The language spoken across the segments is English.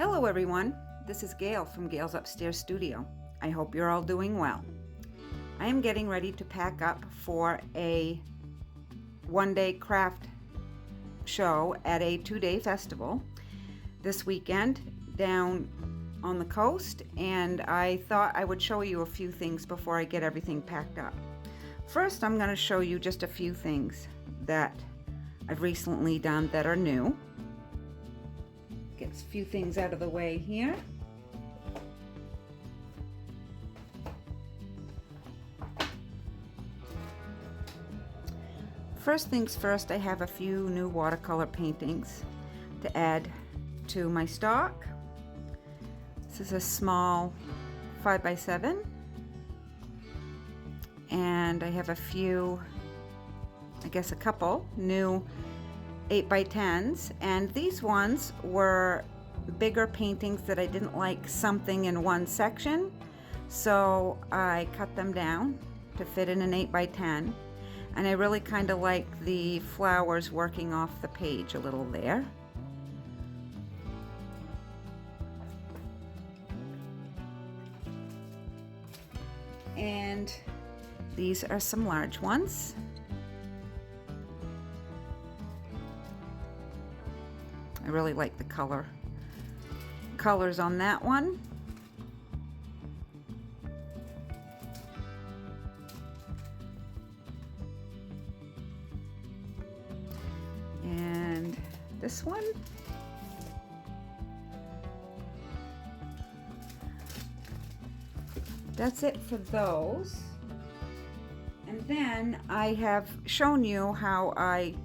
Hello everyone, this is Gail from Gail's Upstairs Studio. I hope you're all doing well. I am getting ready to pack up for a one-day craft show at a two-day festival this weekend down on the coast, and I thought I would show you a few things before I get everything packed up. First, I'm going to show you just a few things that I've recently done that are new. Get a few things out of the way here. First things first, I have a few new watercolor paintings to add to my stock. This is a small 5x7, and I have a few, I guess a couple new 8x10s, and these ones were bigger paintings that I didn't like something in one section, so I cut them down to fit in an 8x10, and I really kind of like the flowers working off the page a little there. And these are some large ones. I really like the colors on that one. And this one. That's it for those. And then I have shown you how I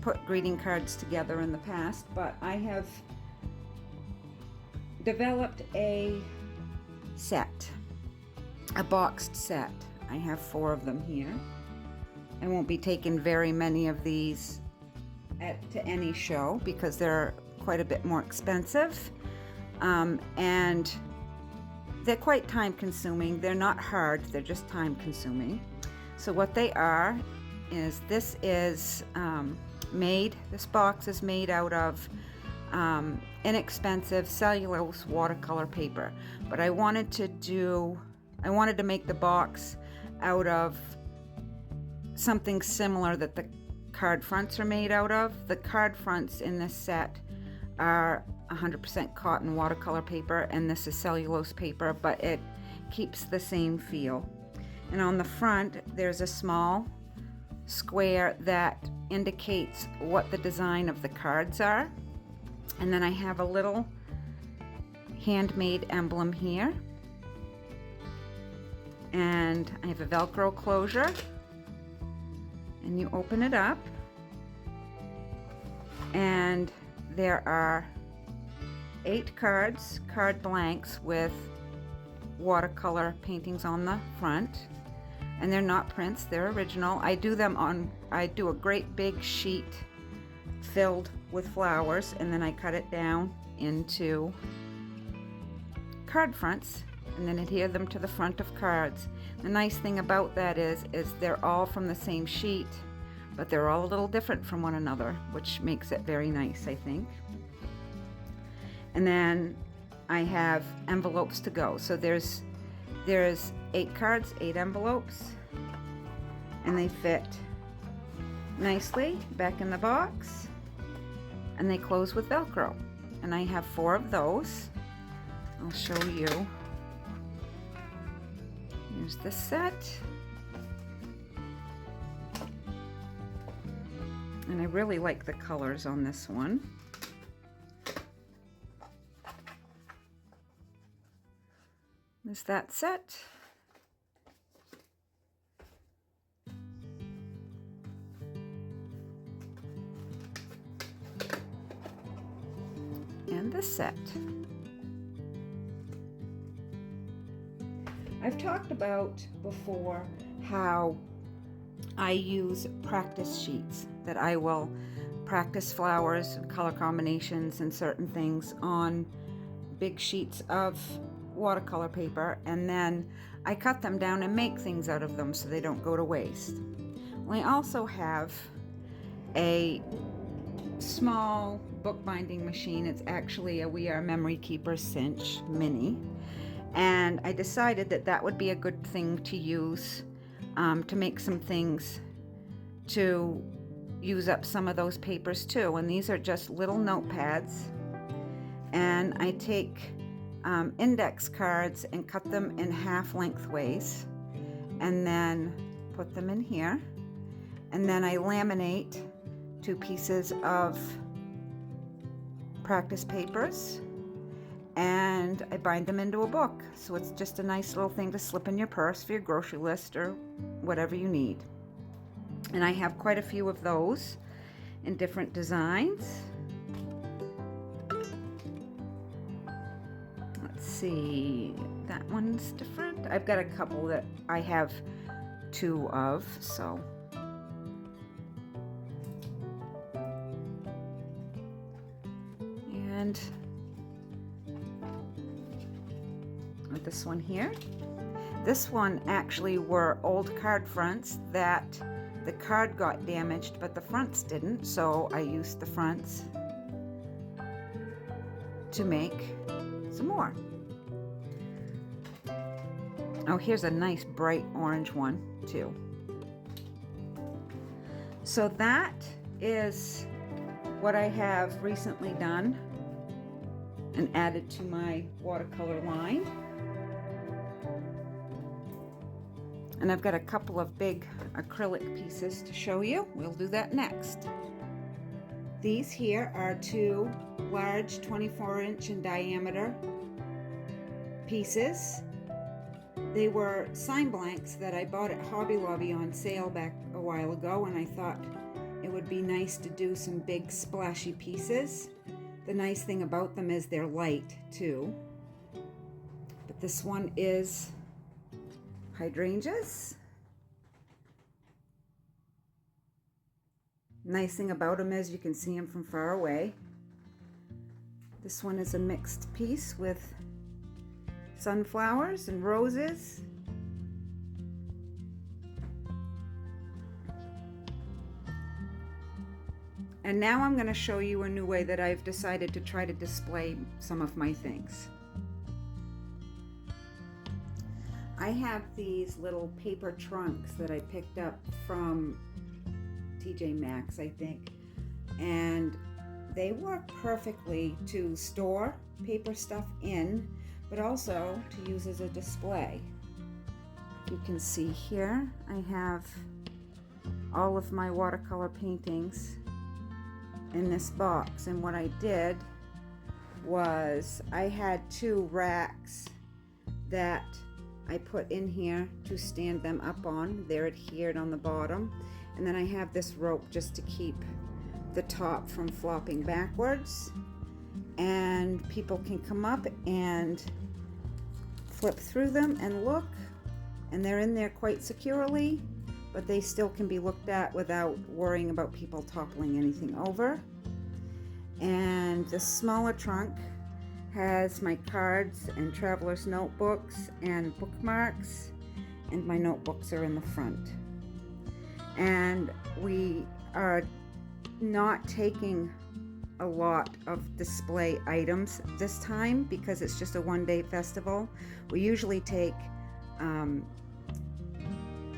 put greeting cards together in the past, but I have developed a set, a boxed set. I have 4 of them here. I won't be taking very many of these to any show because they're quite a bit more expensive, and they're quite time consuming. They're not hard, they're just time consuming. So what they are is this box is made out of inexpensive cellulose watercolor paper, but I wanted to make the box out of something similar that the card fronts are made out of. The card fronts in this set are 100% cotton watercolor paper, and this is cellulose paper, but it keeps the same feel. And on the front there's a small square that indicates what the design of the cards are, and then I have a little handmade emblem here, and I have a Velcro closure, and you open it up and there are 8 card blanks with watercolor paintings on the front, and they're not prints, they're original. I do a great big sheet filled with flowers, and then I cut it down into card fronts and then adhere them to the front of cards. The nice thing about that is they're all from the same sheet, but they're all a little different from one another, which makes it very nice, I think. And then I have envelopes to go. So there's 8 cards, 8 envelopes, and they fit nicely back in the box, and they close with Velcro. And I have 4 of those. I'll show you. Here's the set. And I really like the colors on this one. There's that set. And this set. I've talked about before how I use practice sheets, that I will practice flowers, color combinations, and certain things on big sheets of watercolor paper, and then I cut them down and make things out of them so they don't go to waste. Well, I also have a small bookbinding machine. It's actually a We Are Memory Keepers Cinch Mini. And I decided that that would be a good thing to use to make some things to use up some of those papers too. And these are just little notepads. And I take index cards and cut them in half lengthways and then put them in here. And then I laminate 2 pieces of practice papers and I bind them into a book. So it's just a nice little thing to slip in your purse for your grocery list or whatever you need. And I have quite a few of those in different designs. Let's see, that one's different. I've got a couple that I have 2 of, so. And with this one here. This one actually were old card fronts that the card got damaged, but the fronts didn't, so I used the fronts to make some more. Oh, here's a nice bright orange one too. So that is what I have recently done and added to my watercolor line. And I've got a couple of big acrylic pieces to show you. We'll do that next. These here are 2 large 24-inch in diameter pieces. They were sign blanks that I bought at Hobby Lobby on sale back a while ago, and I thought it would be nice to do some big splashy pieces. The nice thing about them is they're light too. But this one is hydrangeas. Nice thing about them is you can see them from far away. This one is a mixed piece with sunflowers and roses. And now I'm going to show you a new way that I've decided to try to display some of my things. I have these little paper trunks that I picked up from TJ Maxx, I think, and they work perfectly to store paper stuff in, but also to use as a display. You can see here I have all of my watercolor paintings in this box, and what I did was I had 2 racks that I put in here to stand them up on. They're adhered on the bottom, and then I have this rope just to keep the top from flopping backwards, and people can come up and flip through them and look, and they're in there quite securely, but they still can be looked at without worrying about people toppling anything over. And the smaller trunk has my cards and traveler's notebooks and bookmarks, and my notebooks are in the front. And we are not taking a lot of display items this time because it's just a one-day festival. We usually take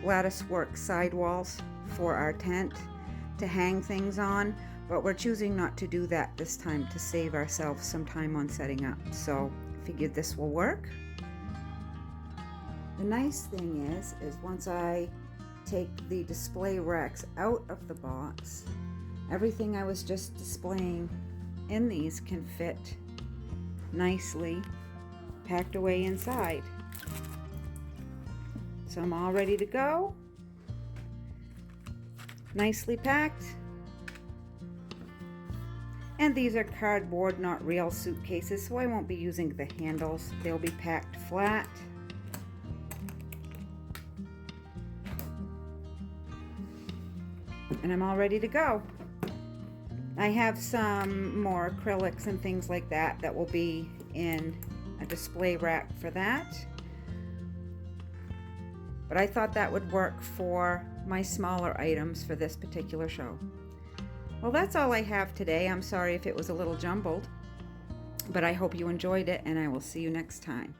lattice work sidewalls for our tent to hang things on, but we're choosing not to do that this time to save ourselves some time on setting up. So I figured this will work. The nice thing is once I take the display racks out of the box, everything I was just displaying in these can fit nicely packed away inside. So I'm all ready to go. Nicely packed. And these are cardboard, not real suitcases, so I won't be using the handles. They'll be packed flat. And I'm all ready to go. I have some more acrylics and things like that that will be in a display rack for that. But I thought that would work for my smaller items for this particular show. Well, that's all I have today. I'm sorry if it was a little jumbled, but I hope you enjoyed it, and I will see you next time.